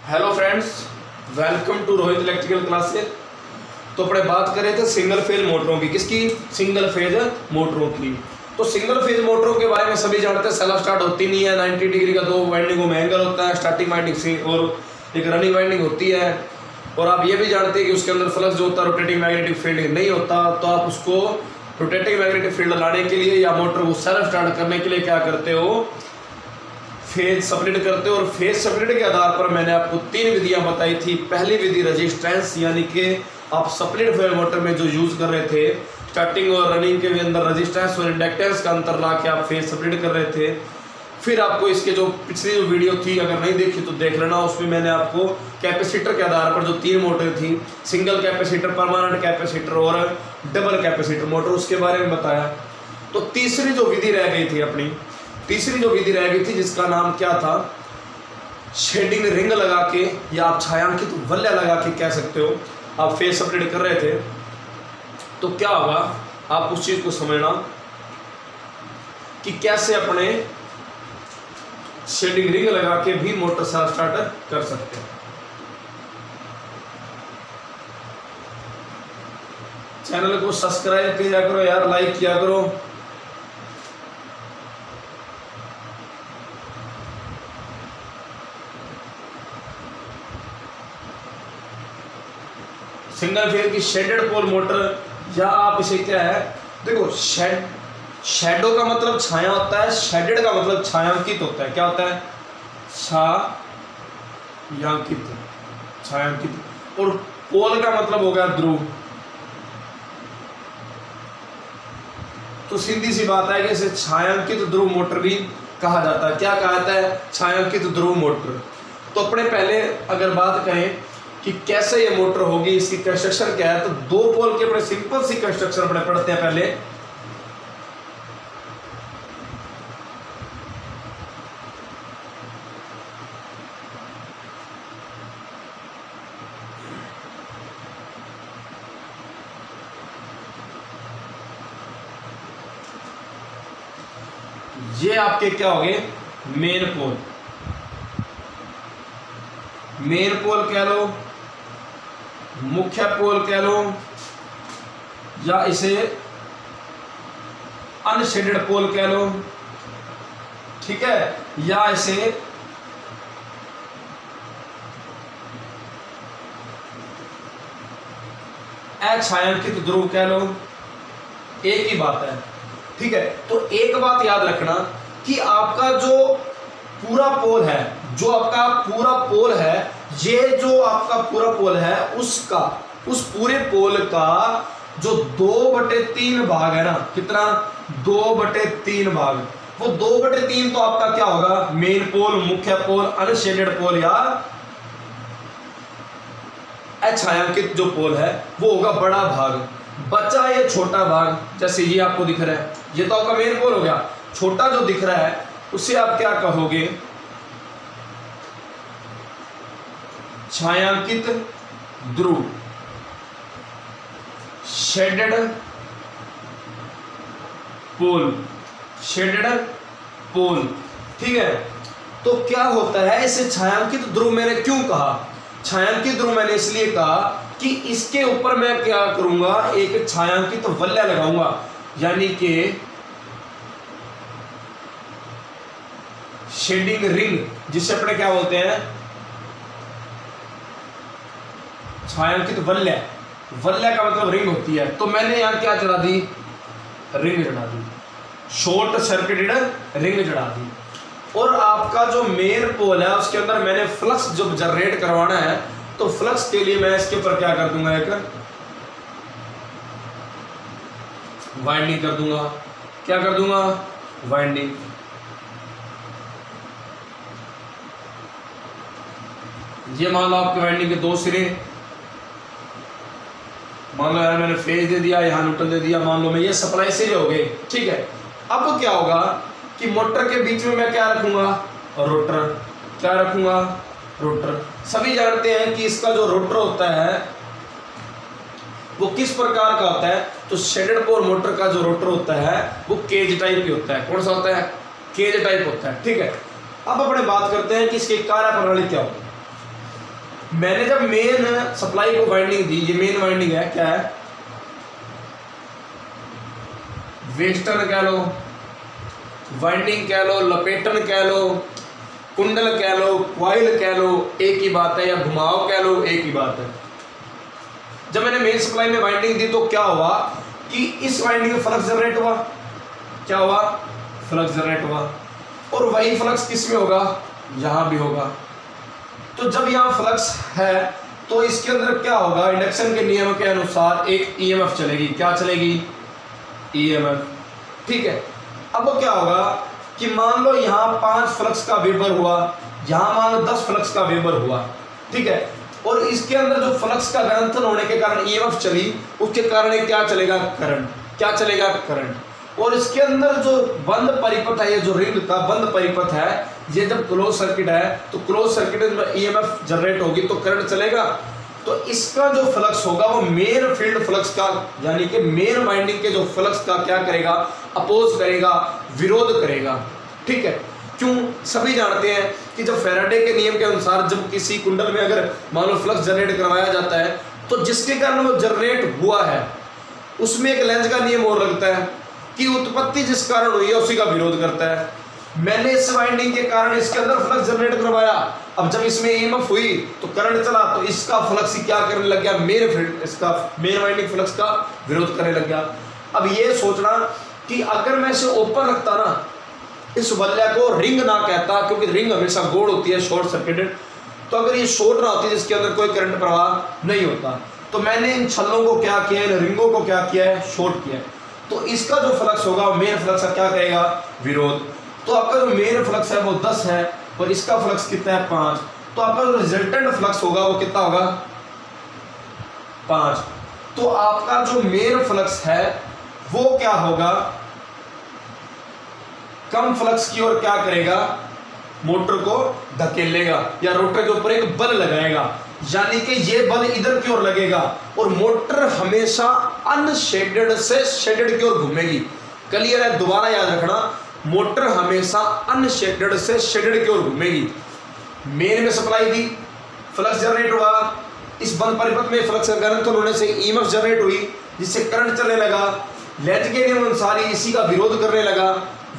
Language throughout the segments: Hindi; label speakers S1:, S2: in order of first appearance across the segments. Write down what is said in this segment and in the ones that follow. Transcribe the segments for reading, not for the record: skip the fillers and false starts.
S1: Hello friends, welcome to Rohit electrical classes. तो अपने बात कर रहे थे सिंगल फेज मोटरों की। किसकी? सिंगल फेज मोटरों की। तो सिंगल फेज मोटरों के बारे में सभी जानते हैं। सेल्फ स्टार्ट होती नहीं है, 90 डिग्री का दो वाइंडिंगों में एंगल होता है, स्टार्टिंग वाइंडिंग से और एक रनिंग वाइंडिंग होती है। और आप ये भी जानते हैं कि उसके अंदर फ्लक्स जो होता है रोटेटिंग मैग्नेटिक फील्ड नहीं होता। तो आप उसको रोटेटिंग मैग्नेटिक फील्ड लाने के लिए या मोटर को सेल्फ स्टार्ट करने के लिए क्या करते हो? फेज स्प्लिट करते हो। और फेज स्प्लिट के आधार पर मैंने आपको 3 विधियां बताई थी। पहली विधि रेजिस्टेंस, यानी कि आप स्प्लिट फेज मोटर में जो यूज कर रहे थे, स्टार्टिंग और रनिंग के अंदर रेजिस्टेंस और इंडक्टेंस का अंतर ला के आप फेज स्प्लिट कर रहे थे। फिर आपको इसके जो पिछली जो वीडियो थी, अगर नहीं देखी तो देख लेना, उसमें मैंने आपको कैपेसिटर के आधार पर जो 3 मोटर थी, सिंगल कैपेसिटर, परमानेंट कैपेसिटर और डबल कैपेसिटर मोटर, उसके बारे में बताया। तो तीसरी जो विधि रह गई थी जिसका नाम क्या था? शेडिंग रिंग लगा के, या आप छायांकित वलय लगा के कह सकते हो। आप फेज स्प्लिट कर रहे थे तो क्या होगा, आप उस चीज को समझना कि कैसे अपने शेडिंग रिंग लगा के भी मोटर सेल्फ स्टार्ट कर सकते हैं। चैनल को सब्सक्राइब किया करो यार, लाइक किया करो। सिंगल फेज की शेडेड पोल मोटर, या आप इसे क्या है, देखो शैडो का मतलब छाया होता है, शेडेड का मतलब छायांकित होता है। क्या होता है? छायांकित। और पोल का मतलब हो गया ध्रुव। तो सीधी सी बात है कि इसे छायांकित ध्रुव मोटर भी कहा जाता है। क्या कहा जाता है? छायांकित ध्रुव मोटर। तो अपने पहले अगर बात करें कि कैसे ये मोटर होगी, इसकी कंस्ट्रक्शन क्या है, तो 2 पोल के अपने सिंपल सी कंस्ट्रक्शन अपने पढ़ते हैं पहले। ये आपके क्या हो गए? मेन पोल कह लो, मुख्य पोल कह लो, या इसे अनशेडेड पोल कह लो, ठीक है, या इसे अछायांकित ध्रुव कह लो। एक ही बात है, ठीक है। तो एक बात याद रखना कि आपका जो पूरा पोल है, ये जो आपका पूरा पोल है, उस पूरे पोल का जो 2/3 भाग है ना, कितना? 2/3 भाग। वो 2/3 तो आपका क्या होगा? मेन पोल, मुख्य पोल, अनशेडेड पोल या अछायांकित जो पोल है वो होगा बड़ा भाग। बचा ये छोटा भाग, जैसे ये आपको दिख रहा है, ये तो आपका मेन पोल हो गया। छोटा जो दिख रहा है उसे आप क्या कहोगे? छायांकित ध्रुव, शेडेड पोल, ठीक है। तो क्या होता है, इसे छायांकित ध्रुव मैंने क्यों कहा? छायांकित ध्रुव मैंने इसलिए कहा कि इसके ऊपर मैं क्या करूंगा? एक छायांकित वलय लगाऊंगा, यानी कि शेडिंग रिंग, जिसे अपने क्या बोलते हैं? छायांकित वलय का मतलब रिंग होती है। तो मैंने यहां क्या चढ़ा दी? रिंग चढ़ा दी, शॉर्ट सर्किटेड रिंग चढ़ा दी। और आपका जो मेन पोल है उसके अंदर मैंने फ्लक्स जो जनरेट करवाना है, तो फ्लक्स के लिए मैं इसके ऊपर क्या कर दूंगा? एक वाइंडिंग कर दूंगा। क्या कर दूंगा? वाइंडिंग। ये मान लो आपके वाइंडिंग के 2 सिरे, मान लो यार मैंने फेज दे दिया, यहाँ न्यूट्रल दे दिया, मान लो मैं ये सप्लाई से हो गए, ठीक है। अब क्या होगा कि मोटर के बीच में मैं क्या रखूंगा? रोटर। क्या रखूंगा? रोटर। सभी जानते हैं कि इसका जो रोटर होता है वो किस प्रकार का होता है? तो शेडेड पोल मोटर का जो रोटर होता है वो केज टाइप ही होता है। कौन सा होता है? केज टाइप होता है, ठीक है। अब अपने बात करते हैं कि इसकी कार्य प्रणाली क्या होगी। मैंने जब मेन सप्लाई को वाइंडिंग दी, ये मेन वाइंडिंग है, क्या है, वेस्टर्न कह लो, वाइंडिंग कह लो, लपेटन कह लो, कुंडल कह लो, क्वाइल कह लो, एक ही बात है, या घुमाव कह लो, एक ही बात है। जब मैंने मेन सप्लाई में वाइंडिंग दी तो क्या हुआ कि इस वाइंडिंग में फ्लक्स जनरेट हुआ, क्या हुआ, फ्लक्स जनरेट हुआ, और वही फ्लक्स किस में होगा, यहां भी होगा। तो जब यहां फ्लक्स है तो इसके अंदर क्या होगा, इंडक्शन के नियम के अनुसार एक ईएमएफ चलेगी, क्या चलेगी, ईएमएफ, ठीक है। अब क्या होगा कि मान लो यहां 5 फ्लक्स का वेबर हुआ, यहां मान लो 10 फ्लक्स का वेबर हुआ, ठीक है, और इसके अंदर जो फ्लक्स का घनत्व होने के कारण ईएमएफ चली, उसके कारण क्या चलेगा, करंट, क्या चलेगा, करंट। और इसके अंदर जो बंद परिपथ है, ये जो रिंग का बंद परिपथ है, ये जब क्लोज सर्किट है तो क्लोज सर्किट में ईएमएफ जनरेट होगी तो करंट चलेगा। तो इसका जो फ्लक्स होगा वो मेन फील्ड फ्लक्स का, यानी कि मेन वाइंडिंग के जो फ्लक्स का क्या करेगा, अपोज करेगा, विरोध करेगा, ठीक है। क्यों, सभी जानते हैं कि जब फैराडे के नियम के अनुसार जब किसी कुंडल में अगर मान लो फ्लक्स जनरेट करवाया जाता है तो जिसके कारण वो जनरेट हुआ है उसमें एक लेंज का नियम और लगता है कि उत्पत्ति जिस कारण हुई है उसी का विरोध करता है। मैंने इस वाइंडिंग के कारण इसके अंदर फ्लक्स जनरेट करवाया, अब जब इसमें ईएमएफ हुई तो करंट चला, तो इसका फ्लक्स क्या करने लग गया, इसका मेन वाइंडिंग फ्लक्स का विरोध करने लग गया। अब ये सोचना कि अगर मैं इसे ओपन रखता ना, इस वल्ल्या को रिंग ना कहता, क्योंकि रिंग हमेशा गोल होती है, शॉर्ट सर्किटेड, तो अगर ये शॉर्ट ना होती जिसके अंदर कोई करंट प्रवाह नहीं होता, तो मैंने इन छल्लों को क्या किया, इन रिंगों को क्या किया है, शॉर्ट किया है। तो इसका जो फ्लक्स होगा मेन फ्लक्स का क्या करेगा, विरोध। तो आपका जो मेन फ्लक्स है वो 10 है और इसका फ्लक्स कितना है, 5, तो आपका जो रिजल्टेंट फ्लक्स होगा वो कितना होगा, 5। तो आपका जो मेन फ्लक्स है वो क्या होगा, कम फ्लक्स की ओर क्या करेगा, मोटर को धकेलेगा या रोटर के ऊपर एक बल लगाएगा, यानी कि ये बल इधर की ओर लगेगा और मोटर हमेशा अनशेडेड से शेडेड की ओर घूमेगी। क्लियर है, दोबारा याद रखना, मोटर हमेशा अनशेडेड से शेडेड की ओर घूमेगी। मेन में सप्लाई दी, फ्लक्स जनरेट हुआ, इस बंद परिपथ में फ्लक्स का घनत्व होने से ईएमएफ जनरेट हुई जिससे करंट चलने लगा, लेंज के नियम अनुसार इसी का विरोध करने लगा।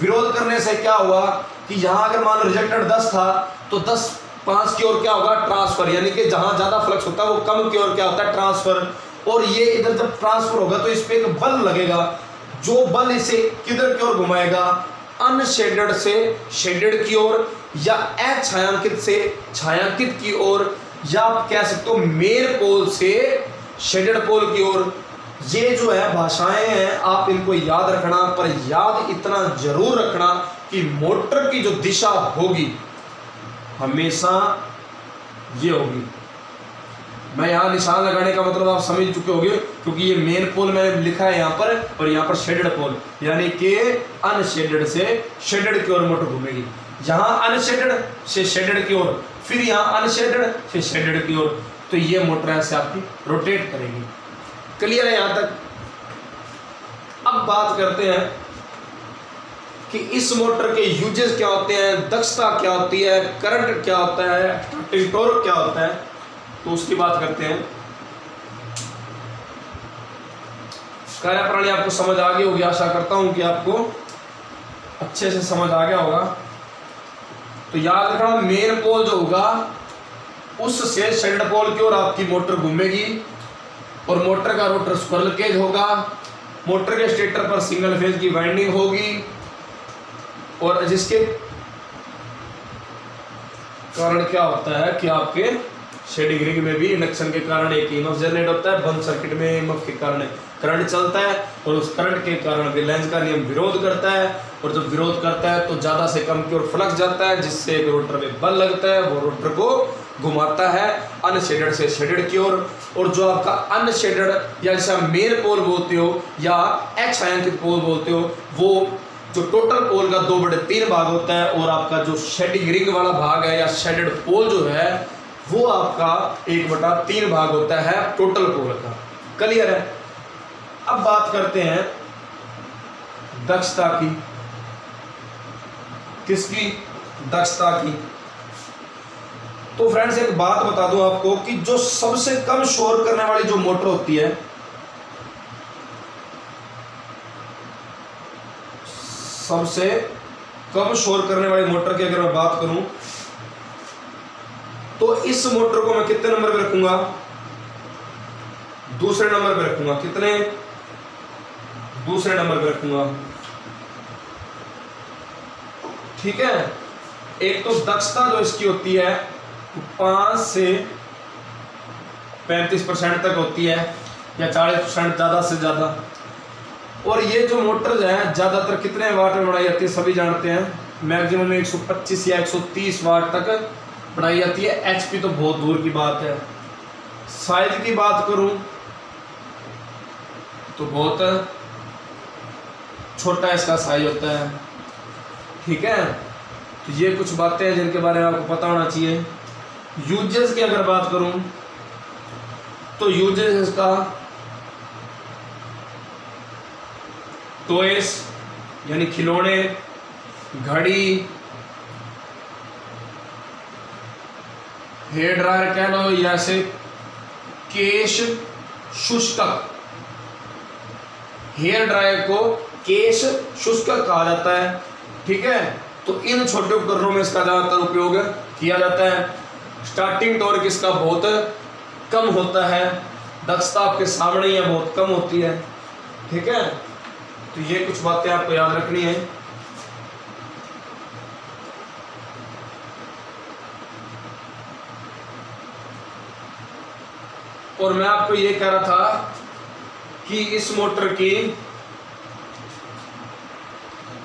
S1: विरोध करने से क्या हुआ कि यहां अगर मान लो रिजल्टेंट 10 था तो 10 5 की ओर क्या होगा, ट्रांसफर, यानी कि जहां ज्यादा फ्लक्स होता है वो कम की ओर क्या होता है, ट्रांसफर। और ये इधर जब ट्रांसफर होगा तो इस पे एक बल लगेगा, जो बल इसे किधर की ओर घुमाएगा, अनशेडेड से शेडेड की ओर या अछायांकित से छायांकित की ओर, या आप कह सकते हो मेन पोल से शेडेड पोल की ओर। ये जो है भाषाएं हैं, आप इनको याद रखना, पर याद इतना जरूर रखना कि मोटर की जो दिशा होगी हमेशा ये होगी। मैं यहाँ निशान लगाने का मतलब आप समझ चुके होंगे, क्योंकि ये मेन पोल मैंने लिखा है यहाँ पर और यहाँ पर शेडेड पोल, यानी कि अनशेडेड से शेडेड की ओर मोटर घूमेगी। यहाँ अनशेडेड से शेडेड की ओर, फिर यहाँ अनशेडेड से शेडेड की ओर, तो ये मोटर ऐसे आपकी रोटेट करेगी। क्लियर है यहाँ तक। अब बात करते हैं कि इस मोटर के यूजेस क्या होते हैं, दक्षता क्या होती है, करंट क्या होता है, टॉर्क क्या होता है, तो उसकी बात करते हैं। कार्यप्रणाली आपको समझ आ गई होगी, आशा करता हूं कि आपको अच्छे से समझ आ गया होगा। तो याद रखना, मेन पोल जो होगा उससे शेडेड पोल की ओर आपकी मोटर घूमेगी और मोटर का रोटर स्क्विरल केज होगा। मोटर के स्टेटर पर सिंगल फेज की वाइंडिंग होगी और जिसके कारण क्या होता है कि आपके शेडिंग रिंग में भी इंडक्शन के कारण एक ईएमएफ जनरेट होता है, बंद सर्किट में ईएमएफ के कारण करंट चलता है और उस करंट के कारण लेंज का नियम विरोध करता है, और जब विरोध करता है तो ज़्यादा से कम की ओर फ्लक्स जाता है जिससे एक रोटर में बल लगता है, वो रोटर को घुमाता है अनशेडेड से शेडेड की ओर। और जो आपका अनशेडेड या जैसे मेन पोल बोलते हो या अछायांकित पोल बोलते हो, वो जो टोटल पोल का 2/3 भाग होता है और आपका जो शेडिंग रिंग वाला भाग है या शेडेड पोल जो है वो आपका 1/3 भाग होता है टोटल पोल का। क्लियर है। अब बात करते हैं दक्षता की। किसकी? दक्षता की। तो फ्रेंड्स एक बात बता दूं आपको कि जो सबसे कम शोर करने वाली जो मोटर होती है, सबसे कम शोर करने वाली मोटर की अगर मैं बात करूं तो इस मोटर को मैं कितने नंबर पे रखूंगा? दूसरे नंबर पे रखूंगा। कितने? दूसरे नंबर पे रखूंगा। ठीक है। एक तो दक्षता जो इसकी होती है 5 से 35% तक होती है, या 40% ज़्यादा से ज़्यादा। और ये जो मोटर है ज़्यादातर कितने वाट में बनाई जाती है सभी जानते हैं, मैक्सिमम 125 या 130 वाट तक बनाई जाती है। एचपी तो बहुत दूर की बात है। साइज की बात करूं तो बहुत छोटा इसका साइज होता है। ठीक है। तो ये कुछ बातें हैं जिनके बारे में आपको पता होना चाहिए। यूजेस की अगर बात करूं तो यूजेस इसका टॉयज यानी खिलौने, घड़ी, हेयर ड्रायर कह लो, या ऐसे केश शुष्कक। हेयर ड्रायर को केश शुष्कक कहा जाता है। ठीक है। तो इन छोटे उपकरणों में इसका ज्यादातर उपयोग किया जाता है। स्टार्टिंग टॉर्क इसका बहुत कम होता है, दक्षता आपके सामने ही है, बहुत कम होती है। ठीक है। तो ये कुछ बातें आपको याद रखनी है। और मैं आपको ये कह रहा था कि इस मोटर की,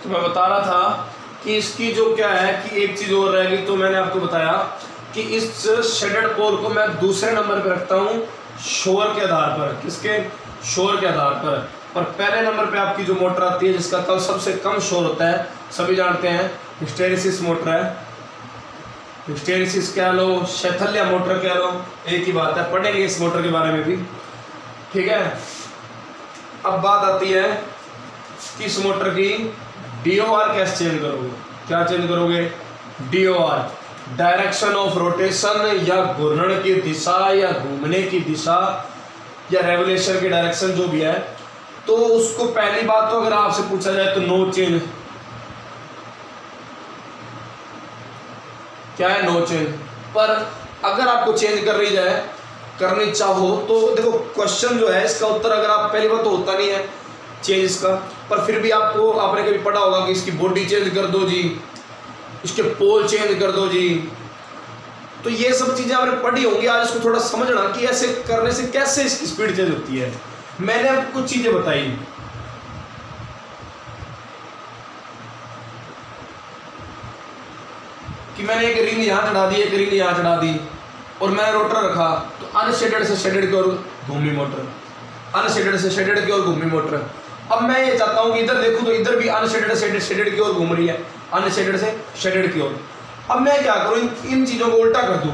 S1: तो मैं बता रहा था कि इसकी जो क्या है कि एक चीज और रहेगी। तो मैंने आपको बताया कि इस शेडेड पोल को मैं दूसरे नंबर पे रखता हूं शोर के आधार पर। किसके? शोर के आधार पर। और पहले नंबर पे आपकी जो मोटर आती है जिसका कल सबसे कम शोर होता है, सभी जानते हैं, हिस्टेरिसिस मोटर है। हिस्टेरिसिस कह लो, शैथल्या मोटर कह लो, एक ही बात है। पढ़ेंगे इस मोटर के बारे में भी। ठीक है। अब बात आती है कि इस मोटर की DOR कैसे चेंज करोगे? क्या चेंज करोगे? DOR, डायरेक्शन ऑफ रोटेशन, या घूर्णन की दिशा, या घूमने की दिशा, या रेवोल्यूशन की डायरेक्शन जो भी है। तो उसको पहली बात तो अगर आपसे पूछा जाए तो नो चेंज। क्या है? No change. पर अगर आपको चेंज करनी चाहो तो देखो क्वेश्चन जो है इसका उत्तर, अगर आप पहली बात तो होता नहीं है चेंज इसका, पर फिर भी आपने कभी पढ़ा होगा कि इसकी बॉडी चेंज कर दो जी, इसके पोल चेंज कर दो जी। तो ये सब चीजें आपने पढ़ी होंगी। आज इसको थोड़ा समझना कि ऐसे करने से कैसे इसकी स्पीड चेंज होती है। मैंने आपको कुछ चीजें बताई। कि मैंने एक रिंग यहां चढ़ा दी, एक रिंग यहां चढ़ा दी, और मैंने रोटर रखा, तो अनशेडेड से शेडेड की ओर घूमी मोटर, अनशेडेड से शेडेड की ओर घूमी मोटर। अब मैं ये चाहता हूं कि इधर देखूं तो इधर भी अनशेडेड से शेडेड की ओर घूम रही है, अनशेडेड से शेडेड की ओर। अब मैं क्या करूं? इन चीजों को उल्टा कर दूं।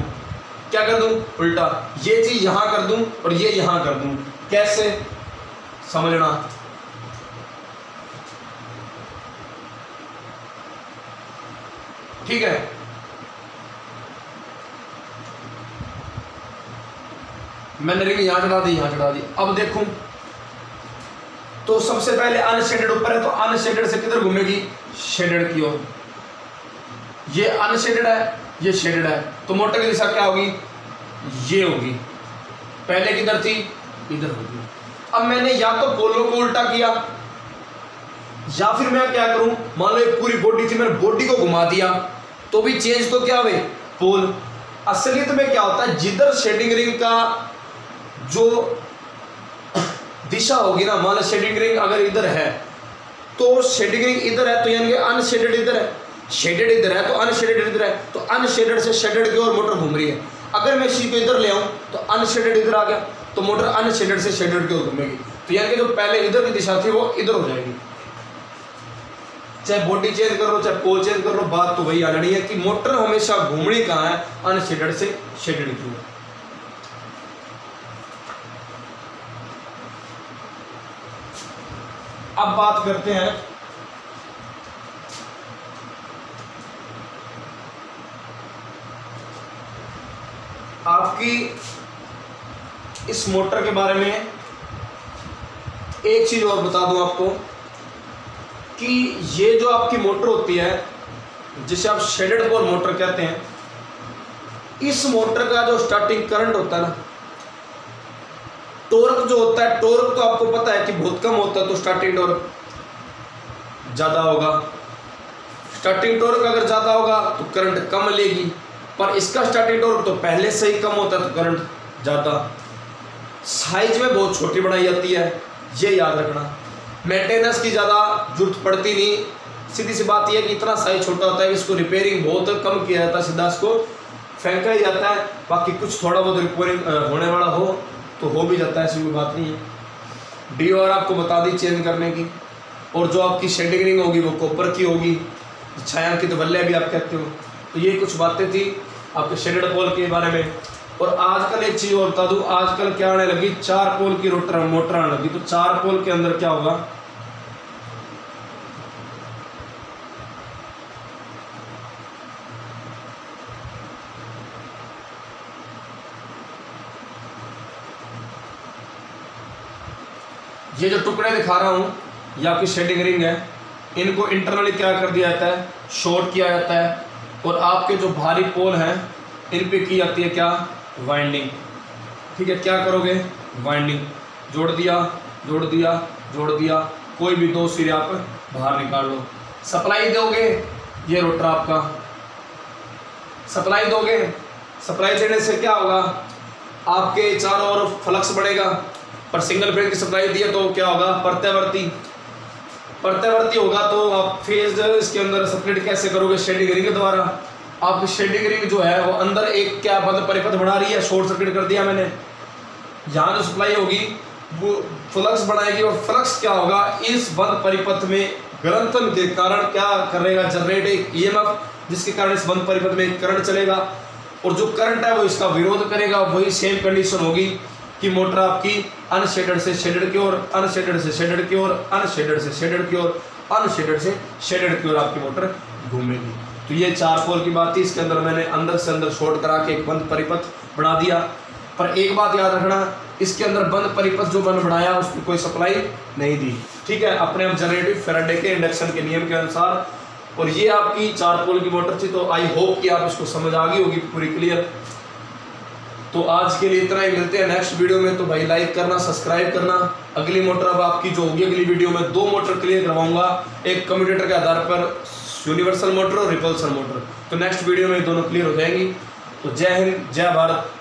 S1: क्या कर दूं? उल्टा। ये चीज यहां कर दूं और ये यहां कर दूं। कैसे? समझना। ठीक है। मैंने रिंग यहां चढ़ा दी, यहां चढ़ा दी। अब देखूं तो सबसे पहले अनशेडेड ऊपर है, तो अनशेडेड से किधर घूमेगी? शेडेड की ओर। ये अनशेडेड है, ये शेडेड है, तो मोटर की दिशा क्या होगी? ये होगी। पहले किधर थी? इधर होगी। अब मैंने या तो पोलों को उल्टा किया, या फिर मैं क्या करूं, मान लो एक पूरी बॉडी थी, मैंने बॉडी को घुमा दिया, तो भी चेंज तो क्या हुए? पोल। असलियत में क्या होता है, जिधर शेडिंग रिंग का जो दिशा होगी ना, मान लो शेडिंग रिंग अगर इधर है तो शेडिंग रिंग इधर है, तो यानी अनशेडेड इधर है, शेडेड इधर है, तो अनशेडेड इधर है, तो अनशेडेड से शेडेड की ओर मोटर घूम रही है। अगर मैं इसी को इधर ले आऊं तो अनशेडेड इधर आ गया, तो मोटर अनशेडेड से शेडेड की ओर घूमेगी। तो यानी कि जो पहले इधर की दिशा थी वो इधर हो जाएगी। चाहे बॉडी चेंज कर लो, चाहे पोल चेंज कर लो, बात तो वही आ रही है कि मोटर हमेशा घूमनी कहाँ है? अनशेडेड से शेडेड की ओर। अब बात करते हैं आपकी इस मोटर के बारे में एक चीज़ और बता दूं आपको कि ये जो आपकी मोटर होती है जिसे आप शेडेड कोर मोटर कहते हैं, इस मोटर का जो स्टार्टिंग करंट होता है ना, टॉर्क जो होता है, टॉर्क तो आपको पता है कि बहुत कम होता है, तो स्टार्टिंग टॉर्क ज़्यादा होगा। स्टार्टिंग टॉर्क अगर ज़्यादा होगा तो करंट कम लेगी, पर इसका स्टार्टिंग टॉर्क तो पहले से ही कम होता है तो करंट ज़्यादा। साइज में बहुत छोटी बनाई जाती है, ये याद रखना। मेंटेनेंस की ज़्यादा जरूरत पड़ती नहीं, सीधी सी बात यह है कि इतना साइज छोटा होता है कि इसको रिपेयरिंग बहुत कम किया जाता है, सीधा इसको फेंका ही जाता है। बाकी कुछ थोड़ा बहुत रिपेयरिंग होने वाला हो तो हो भी जाता है, ऐसी कोई बात नहीं है। DOR आपको बता दी चेंज करने की, और जो आपकी शेडिंग रिंग होगी वो कॉपर की होगी, छायांकित बल्ले भी आप कहते हो। तो ये कुछ बातें थी आपके शेडेड पोल के बारे में। और आजकल एक चीज़ और बता दूँ, आजकल क्या आने लगी, 4 पोल की मोटर आने लगी। तो 4 पोल के अंदर क्या होगा, ये जो टुकड़े दिखा रहा हूँ ये आपकी शेडिंग रिंग है, इनको इंटरनली क्या कर दिया जाता है, शॉर्ट किया जाता है। और आपके जो भारी पोल हैं इन पे की जाती है क्या, वाइंडिंग। ठीक है, क्या करोगे, वाइंडिंग जोड़ दिया जोड़ दिया जोड़ दिया, कोई भी 2 सिरे आप बाहर निकाल लो। सप्लाई दोगे, ये रोटर आपका सप्लाई दोगे, सप्लाई देने से क्या होगा, आपके चारों ओर फ्लक्स बढ़ेगा। पर सिंगल फेज की सप्लाई दी है तो क्या होगा, प्रत्यावर्ती होगा। तो आप फेज इसके अंदर स्प्लिट कैसे करोगे, शेडिंग रिंग के द्वारा। आपकी शेडिंग रिंग जो है वो अंदर एक क्या बंद परिपथ बना रही है, शॉर्ट सर्किट कर दिया मैंने। यहाँ जो सप्लाई होगी वो फ्लक्स बनाएगी, और फ्लक्स क्या होगा, इस बंद परिपथ में गलंतन के कारण क्या करेगा, जनरेट एक EMF, जिसके कारण इस बंद परिपथ में करंट चलेगा। और जो करंट है वो इसका विरोध करेगा। वही सेम कंडीशन होगी कि मोटर आपकी अनशेडेड से शेडेड की ओर, अनशेडेड से शेडेड की ओर, अनशेडेड से शेडेड की ओर, अनशेडेड से शेडेड की ओर आपकी मोटर घूमेगी। तो ये 4 पोल की बात थी। इसके अंदर मैंने अंदर से अंदर शॉर्ट करा के एक बंद परिपथ बना दिया। पर एक बात याद रखना, इसके अंदर बंद परिपथ जो बंद बनाया उसको कोई सप्लाई नहीं दी। ठीक है, अपने आप जनरेटिव फैराडे के इंडक्शन के नियम के अनुसार। और ये आपकी 4 पोल की मोटर थी। तो आई होप कि आप इसको समझ आ गई होगी पूरी क्लियर। तो आज के लिए इतना ही, मिलते हैं नेक्स्ट वीडियो में। तो भाई लाइक करना, सब्सक्राइब करना। अगली मोटर अब आपकी जो होगी अगली वीडियो में 2 मोटर क्लियर करवाऊंगा, एक कम्यूटेटर के आधार पर यूनिवर्सल मोटर और रिपल्सर मोटर। तो नेक्स्ट वीडियो में दोनों क्लियर हो जाएंगी। तो जय हिंद, जय भारत।